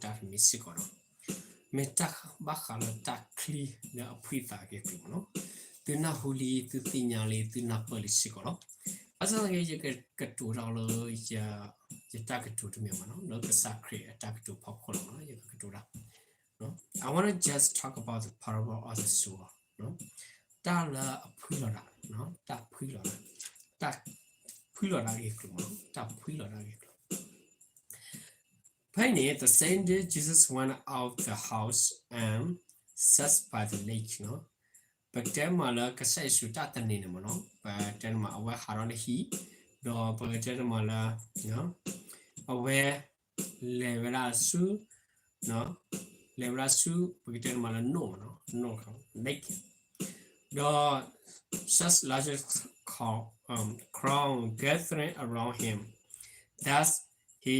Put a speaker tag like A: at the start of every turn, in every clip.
A: တာမစ်ကောနော်မေတာဘာခလာတာခလီနာအဖွိတာကေကနော်သူနာဟူလီသူတင်ညာလေးသူနာပလီစီကောနော်အစငယ်ရကတူတော်လို့ရတာကတူတမျိုးမနော်လောကစာခရီအတာကတူဖောက်ခေါ်နော်ရကတူတာနော် I want to just talk about the parable of the sower နော်တာလာအဖွိလာတာနော်တာဖွိလာတာဖွိလာတာကေကနော်တာဖွိလာတာကေFinally, the same day, Jesus went out the house and sat by the lake. No, but then mala kasai suta tani no. But then ma awe haron he do. But then mala no awe levela su no levela su. But then mala no lake. Do such large crowd gathering around him. Thus he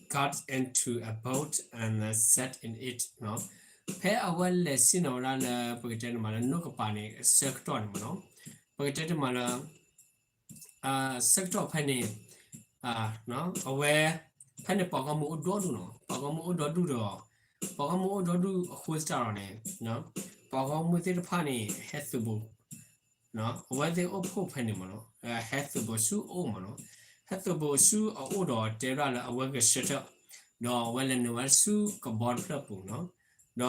A: got into a boat and sat in it. No, pay a well lesson or a pocket mala no company sector no pocket mala sector penny no aware penny pagamu do no pagamu do who's down no pagamu the penny has to book no where they open penny mono has to go su o mono Hatabo su odo terra la awaka sheta do well and well su carbon flapu no do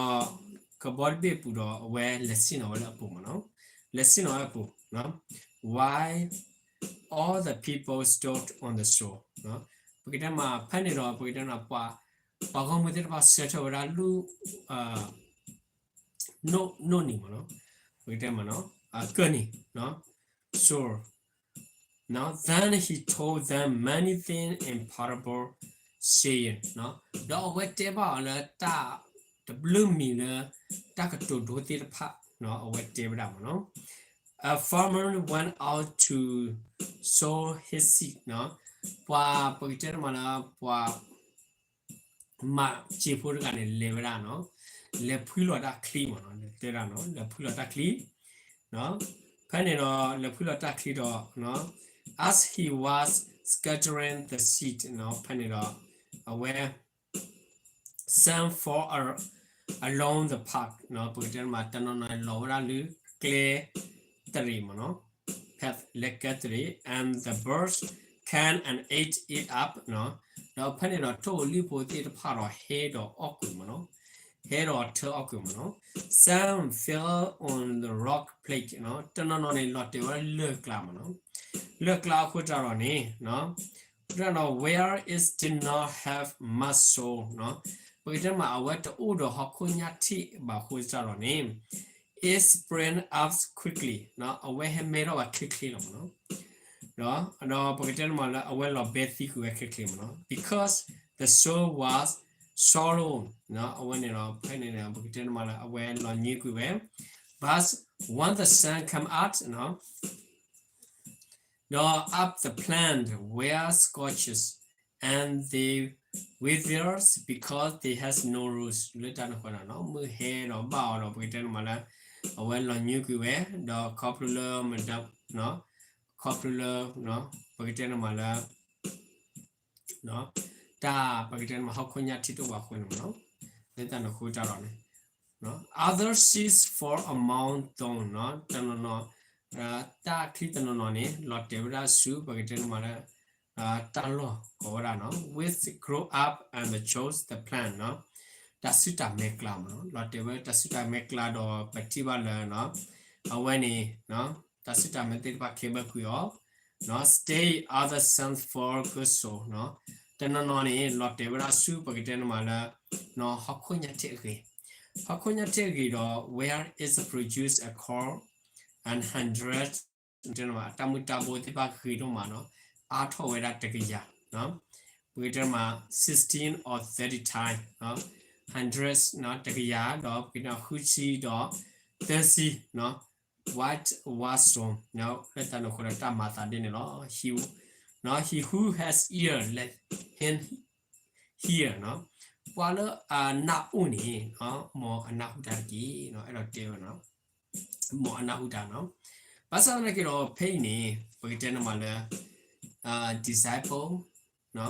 A: carbon be pu do aware lesson or la pu no lesson or pu no why all the people stopped on the shore no because ma panero because na pa go mo ba sheta ora lu no ni mo no because ma no kani no sure Now then he told them many things in parable, saying, "No, the whatever ta the bloom me ta to do the pa no whatever no." A farmer went out to sow his seed. No, pa pagiter mana pa ma chipur kane levera no le phulo da clean no tera no le phulo da clean no phane no le phulo da clean do no. As he was scattering the seed, where some fall along the path, because and the birds can and ate it up, Now panera totally put it part of head or okumano, head or tail okumano. Some fell on the rock plate, turn on a lot they were look lamano. Look like what are on it, no? Don't know where it did not have much soul, no? But then my wet odor hakunya tea about who's on name. It sprang up quickly, no? Away he made over quickly, no? No, but then my well of Bethy who quickly, no? Because the soul was sorrow, no? When you know, penny, but then my well on you, but when the sun come out, no? Nor up the plant were scorches, and they withers because they has no roots. Little no head or bow or pretend mala, or well on you the copular no copular no pretend mala no ta pretend mahakunya tito wakun no little no hujaron no other seeds for a mountain no ta clitano ne lot devra su bageten mara talo kora no with grow up and chose the plant no tasita mekla no lot devra tasita mekla do patiba no awani no tasita metit ba keba kuyo no stay other sons for good so no tano ne lot devra su bageten mara no hakunya teki do where is produced a core and hundreds tamutabo tiba khido mano atho weda tekiya no witama 16 or 30 time no hundreds no tekiya do pina huchi do 30 no what was so no let no khota mata din no he who has ear let him hear no wala na uni no mo anahudaki no ero teo no mo anahuda no basa na kiro pain ni pagitena mala disciple no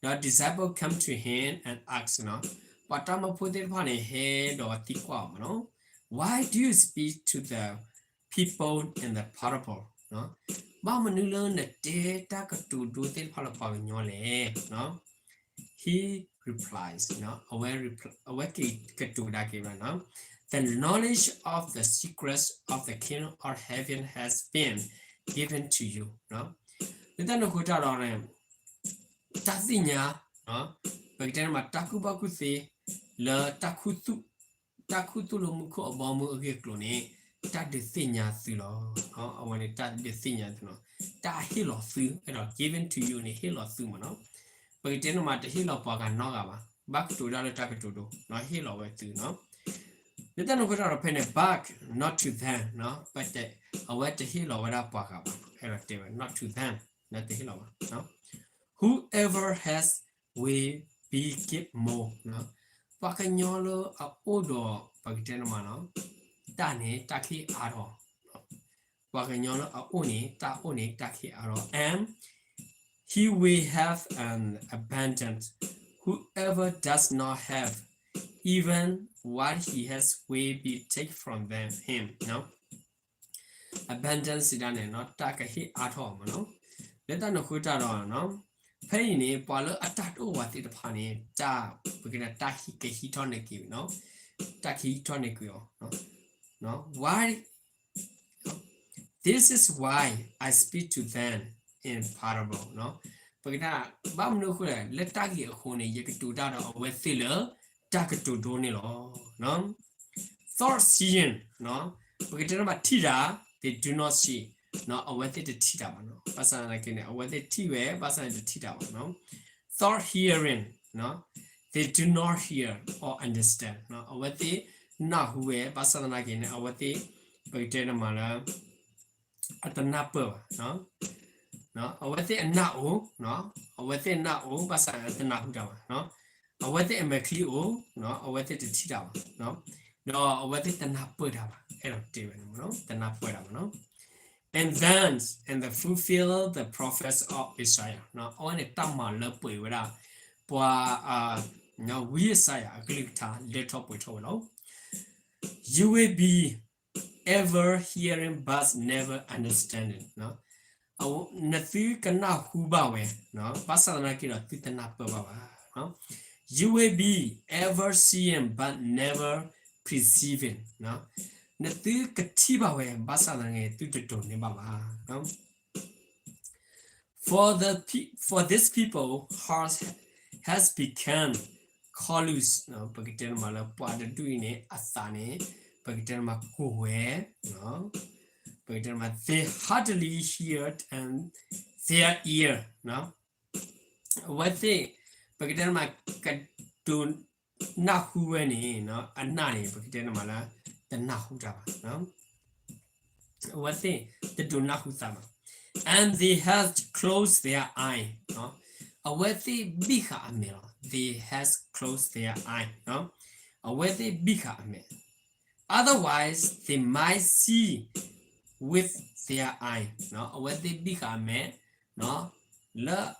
A: the disciple come to him and ask, no, Patama put it upon a head or tikwa, no? Why do you speak to the people in the parable? No? Bamanulan the data to do the parable in your leg, no? He replies, no, aware to that given, no? The knowledge of the secrets of the kingdom of heaven has been given to you, no? Then the good on him. Tasinya, no? But then my takubaku say, la takutu lomuko abomu again, that the sinya silo, or when it that the sinya, no? That hill of food, given to you in a hill of sumo, but then matter hill of Paganoga, back to the other takatudo, no hill of it, no? The then put out a penny back, not to them, no, but the away the hill of Pagaba, not to them, not the hill of, no? Whoever has will be give more, no? Pakanyolo a odo, Pagitenmano, Dani taki aro. Pakanyolo a oni, ta oni taki aro, and he will have an abundance. Whoever does not have, even what he has will be taken from him, no? Abundance done not take a hit at all, no? Let no good at all, no? Penny, Palo attack over the pony, da, we're gonna attack he tonic, you know? Taki tonic, no? Why? This is why I speak to them in parable, no? But now, Bam no good, let Taki a honey, you could do that with filler, take to Donilo, no? Thought seeing, no? But about Tida, they do not see. No, away the tita, no. Person like in away the tea, person the tita, no. Thought hearing, no. They do not hear or understand, no. Away the not who person like in away the potato mala at the napper, no. No, away the now, no. Away the now, person at the nahuda, no. Away the McLeo, no. Away the tita, no. No, away the napper, no. The napper, no. And then, and the fulfill the prophets of Isaiah. Now, on a tamma lepe without no, we Isaiah, a glicta, let up with all. You will be ever hearing but never understanding. No, oh, Nathu cannot hubawe, no, Basanakira Titanapa. No, you will be ever seeing but never perceiving. No. Natu katiba we basalange tututo ni baba, no? For this people heart has become callous, no? Pagitan mala pada duine asane, pagitan ma kowe, no? Pagitan ma they hardly hear and their ear, no? What they pagitan ma kadun na huweni, no? Anani pagitan mala. The Nahudaba, no? What they do Nahutama. And they have closed their eye, no? Away they bika amil, they has closed their eye, no? Away they bika amil. Otherwise, they might see with their eye, no? Away they bika amil, no? La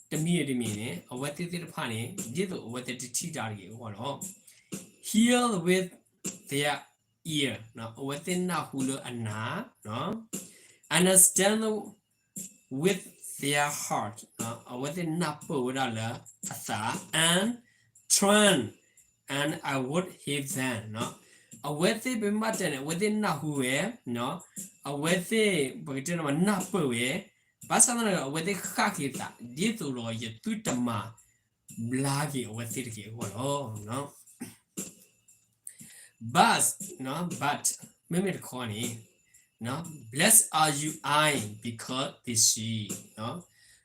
A: the meaning, away they did funny, did what they teach or heal with their ear, no, within na hulu ana, no, understand with their heart, no, within na purala asa, and turn, and I would hear them, no, with the bimatan within na hue, no, with the bacteria na pue, pasana with the hakita, ditulo, yetutama, blaggy with it, oh, no. But Mimit Connie, no, blessed are you I because they see, no,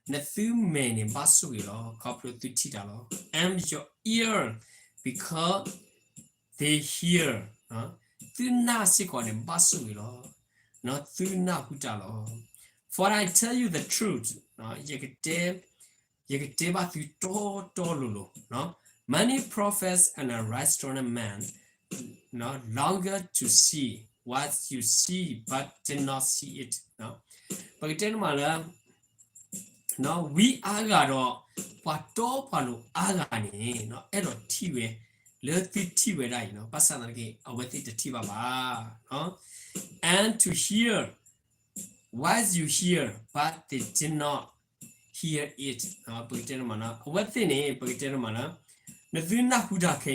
A: Nathu many basuilo, corporate to titalo, and your ear because they hear, no, do not seek on in basuilo, not through na hutalo. For I tell you the truth, no, Yekiteba through tolulo, no, many prophets and a restaurant man. No longer to see what you see but did not see it, no. But then mala no we agaro pato palo agani no ero tiwe le tiwe dai no pasana ke aweti tiba ba no and to hear was you hear but they did not hear it no pagitena mana aweti ne pagitena mana nathina huda ke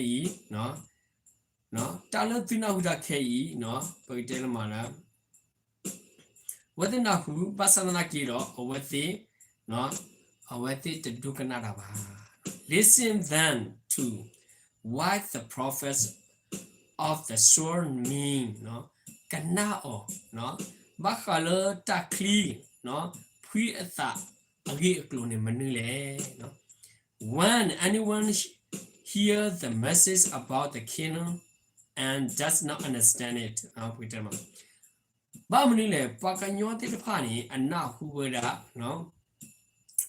A: no talo thina huda ke no pagitena mana whether not who pasana ke ro aweti no aweti te dukanada ba listen then to what the prophets of the sword mean no kanao no bakalo takli no pui ata agi klone manule no when anyone hear the message about the kingdom and does not understand it ba manule pakanyo te phani anna huwada no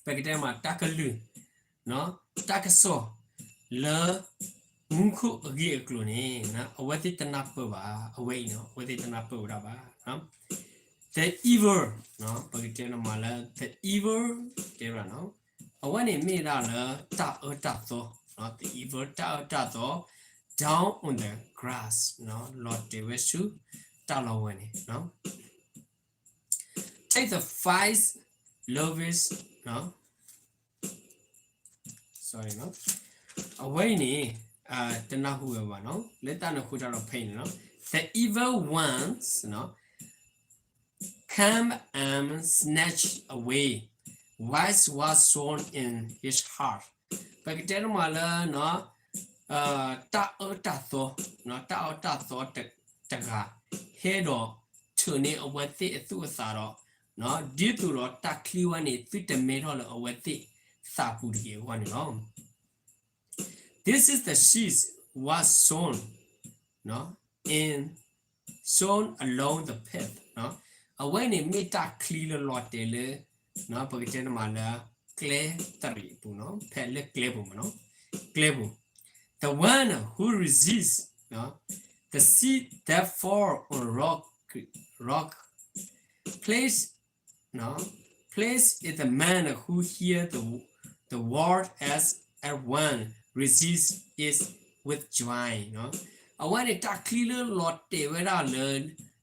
A: pakitama takalu no takaso le munku agi klone na awati tanapa ba away no awati tanapa ba no the evil no pakitama mala the evil tera no awani me la ta so no the evil ta so down on the grass no Lord they wish to talawani no take the 5 loaves no sorry no away ni tanahu ba no leta na khu ta pain no the evil ones no come and snatch away what was sown in his heart pakitena mala no ta so no ta so taga hedo tune awati tu saro no ditu ro takliwa ni tutame ro awati sapu de one no this is the seeds was sown no sown along the path no away ni meta clear lot de no pakitena mala clay tari tu no pele clebu no clebu the one who resists no the seed that fall on rock place is the man who hear the word as at one resist is with joy no awan it clear lot te wera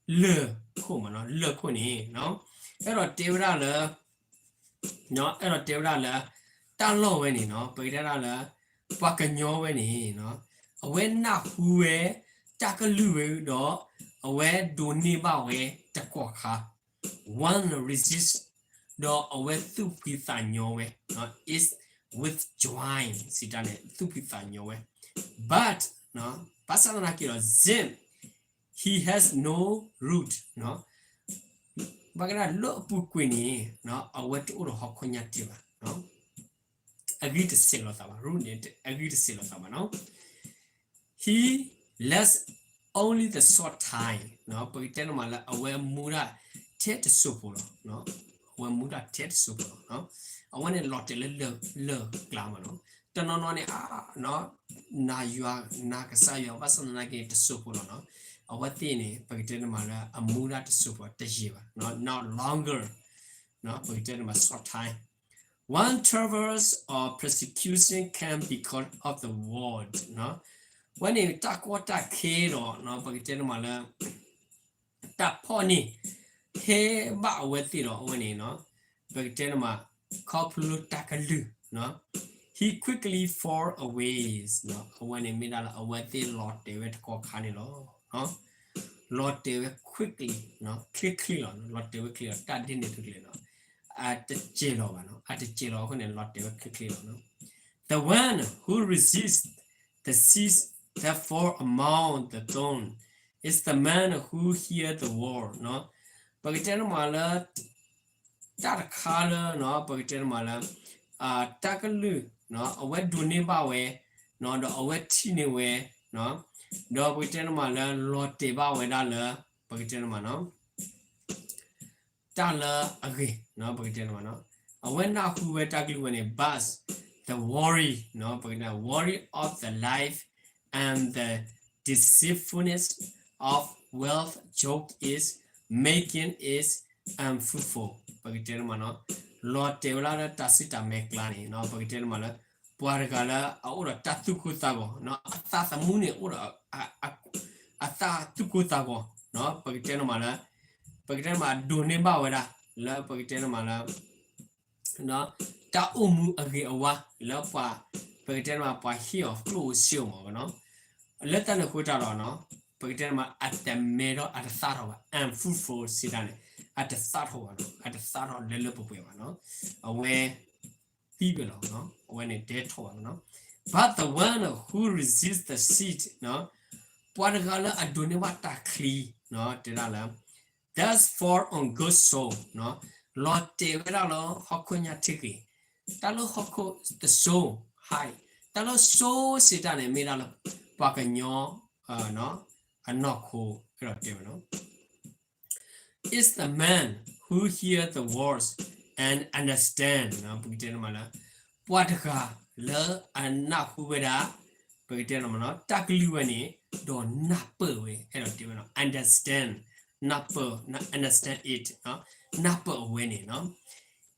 A: le ko ma no le ko ni no ero te wera le no ero te wera le ta lo we ni no pe da le pa ka nyo we ni no awen na hu we ta ka lu we do awe do ni ba we ta ko kha one resist do awe tu pi sa nyo we no is with joy sitane tu pi sa nyo we but no pasana kiro zim he has no root no bagana lo pu kwini no awe tu ro hokonya tiba no agree to say lo sama root ni agree to say lo sama no he lets only the short time no pagitena mala awe mura tet supo no awe mura tet supo no awane lot le klama no tano no ni no na yua na kasa yo pasana na ke supo no awati ni pagitena mala amura te supo te jiba no not longer no pagitena ma short time one troubles or persecution can because of the word no when you talk what that kid or no pagitena mala ta poni he ba with it or when no pagitena ma koplu takalu no he quickly fall away no when in middle awati lot they went ko khani lo no lot they quickly no quickly no lot they clear ta din it clear no at the jelo no at the jelo ko ne lot they quickly no the one who resists the sees that fall among the thorn is the man who hear the word no pagitena mala ta khala no pagitena mala takalu no awe duni ba we no do awe tini we no do pagitena mala lote ba we da le pagitena ma no ta la agree no pagitena ma no awe na hu we taklu we ne bus the worry no pagitena worry of the life and the deceitfulness of wealth joke is making is unfruitful pagitena ma no Lord Tevla Tasita Meklani, no Pakitel Mala, Puargala, or Tatukutago, no Atata Muni or Ata Tukutago, no Pakitel Mala, Pakitel Ma Dunibawera, La Pakitel Mala, no Ta Umu Agiawa, La Pa, Pakitel Ma Pa Hio, Flu Silmo, no Let the Kutaro, no Pakitel Ma at the middle at the Tharo and fruitful Sidane. At the Tharo, at the Tharo, the Lupueva, no away people, no when it dead no but the one who resists the seed, no Puargala Aduniwata Kli, no Tidala does fall on good soul, no Lord Teveralo Hokunya Tiki, Talo Hoko the soul high, Talo soul Sidane Mirala Pacanyo, no a knock who, no is the man who hear the words and understand, no Pugitanamala, Puataka, Le and Nakubeda, Pugitanamana, Takluani, do napper, understand, napper, understand it, no, napper winning, no.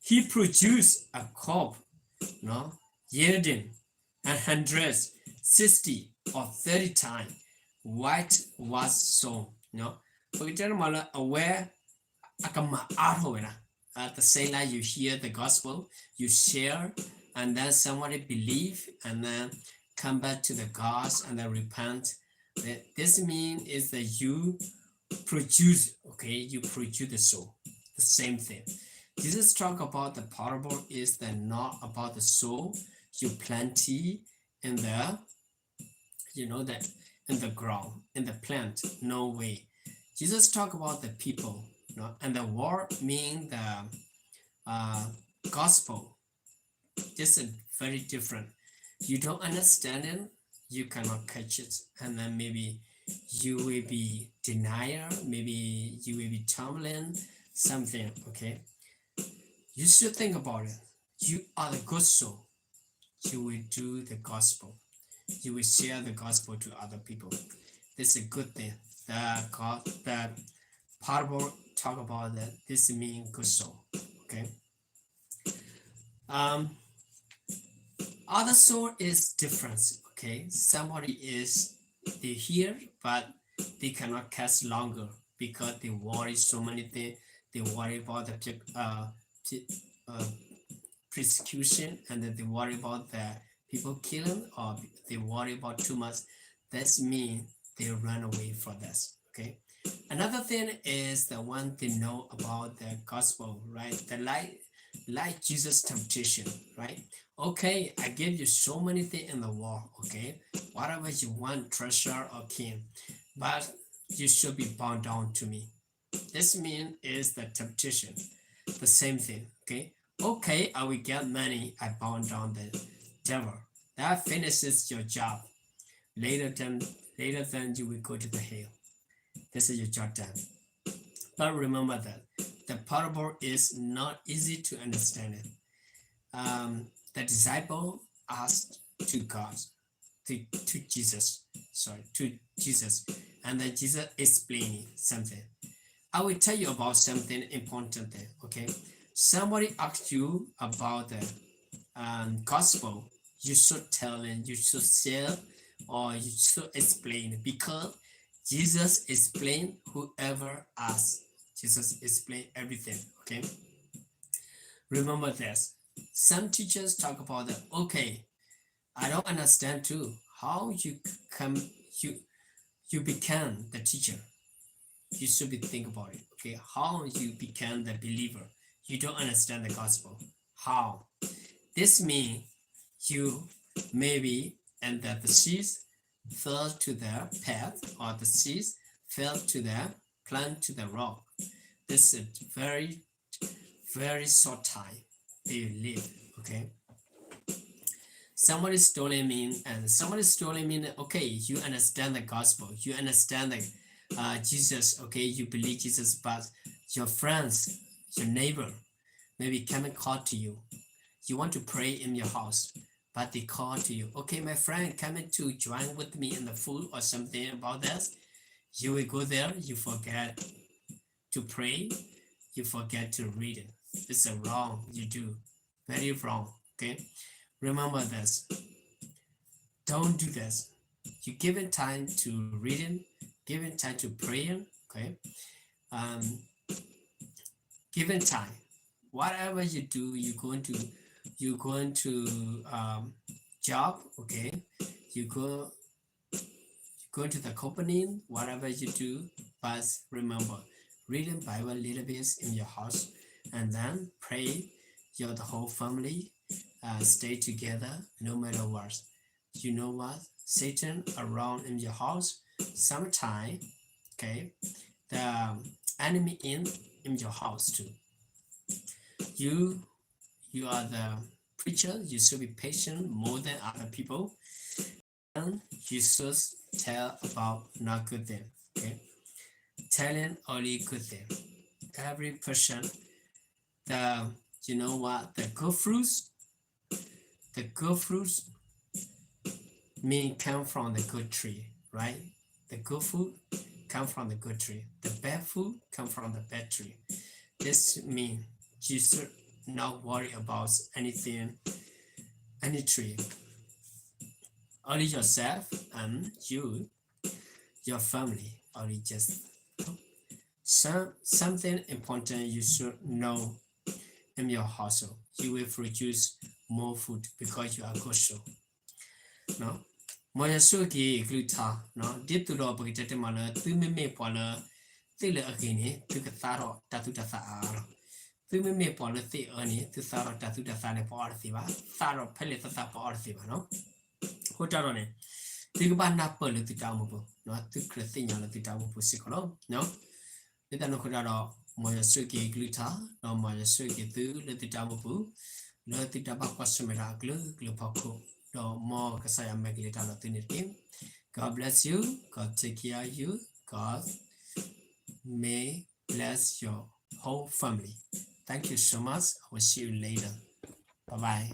A: He produced a crop, no, yielding 160 or 30 times what was sown, no. Pugitanamala aware. At the same time you hear the gospel, you share, and then somebody believe, and then come back to the gods and then repent. This means is that you produce, okay, you produce the soul. The same thing. Jesus talk about the parable is that not about the soul you plenty in the, that in the ground, in the plant. No way. Jesus talk about the people, and the word mean the gospel. This is very different. You don't understand it, you cannot catch it, and then maybe you will be denier, maybe you will be tumbling something. Okay, you should think about it. You are the good soul. You will do the gospel. You will share the gospel to other people. This is a good thing. The parable talk about that. This means good soul. Okay. Other soul is different. Okay. Somebody is they hear, but they cannot cast longer because they worry so many things. They worry about the persecution, and then they worry about the people killing, or they worry about too much. That's mean they run away from this. Okay. Another thing is the one they know about the gospel, right? The like Jesus temptation, right? Okay, I give you so many things in the world, okay? Whatever you want, treasure or king, but you should be bound down to me. This mean is the temptation, the same thing, okay? Okay, I will get money, I bound down the devil. That finishes your job. Later than you will go to the hell. This is your job done. But remember that the parable is not easy to understand it. The disciple asked to God, to Jesus, and then Jesus explaining something. I will tell you about something important there, okay? Somebody asked you about the gospel, you should tell them, you should share, or you should explain, because Jesus explained whoever asks. Jesus explained everything, okay? Remember this. Some teachers talk about that, okay, I don't understand too. How you become the teacher. You should be think about it, okay? How you become the believer. You don't understand the gospel. How? This means you maybe, and that the seeds fell to the path, or the seeds fell to the plant, to the rock. This is very, very short time they live, okay? Somebody stolen mean, and somebody stolen mean, okay, you understand the gospel, you understand the Jesus, okay, you believe Jesus, but your friends, your neighbor, maybe come and call to you. You want to pray in your house, but they call to you, okay, my friend, come in to join with me in the food or something about this. You will go there, you forget to pray, you forget to read it. It's a wrong you do. Very wrong. Okay. Remember this. Don't do this. You give it time to reading, give it time to praying. Okay. Um, give it time. Whatever you do, you're going to job. Okay. You go to the company, whatever you do, but remember, reading Bible a little bit in your house, and then pray. Your the whole family stay together no matter what. You know what? Satan around in your house. Sometime, okay, the enemy in your house too. You you are the preacher. You should be patient more than other people, and you should tell about not good thing. Okay, telling only good thing. Every person, the you know what the good fruits mean come from the good tree, right? The good food come from the good tree. The bad food come from the bad tree. This means you should not worry about anything, any tree. Only yourself and your family, only just something important you should know in your household. You will produce more food because you are good show. No? Moya soki gluta, no? Dip to the pocket mala, 2 minute polar, till again, took a thorough tattoo the thar. 2 minute polar, the only to thorough tattoo the thane partiva, thorough pellet of the partiva, no? Hotarone. Think about Napoli to Tamupo, not to Crethinia to Tamupo Sicolo, no? Let no Kodaro, Moya soki gluta, no Moya soki do, let the Tamupu, let the Tabaco Sumera glue, Glupaco. No more because I am making it out of the God bless you. God take care of you. God may bless your whole family. Thank you so much. I will see you later. Bye bye.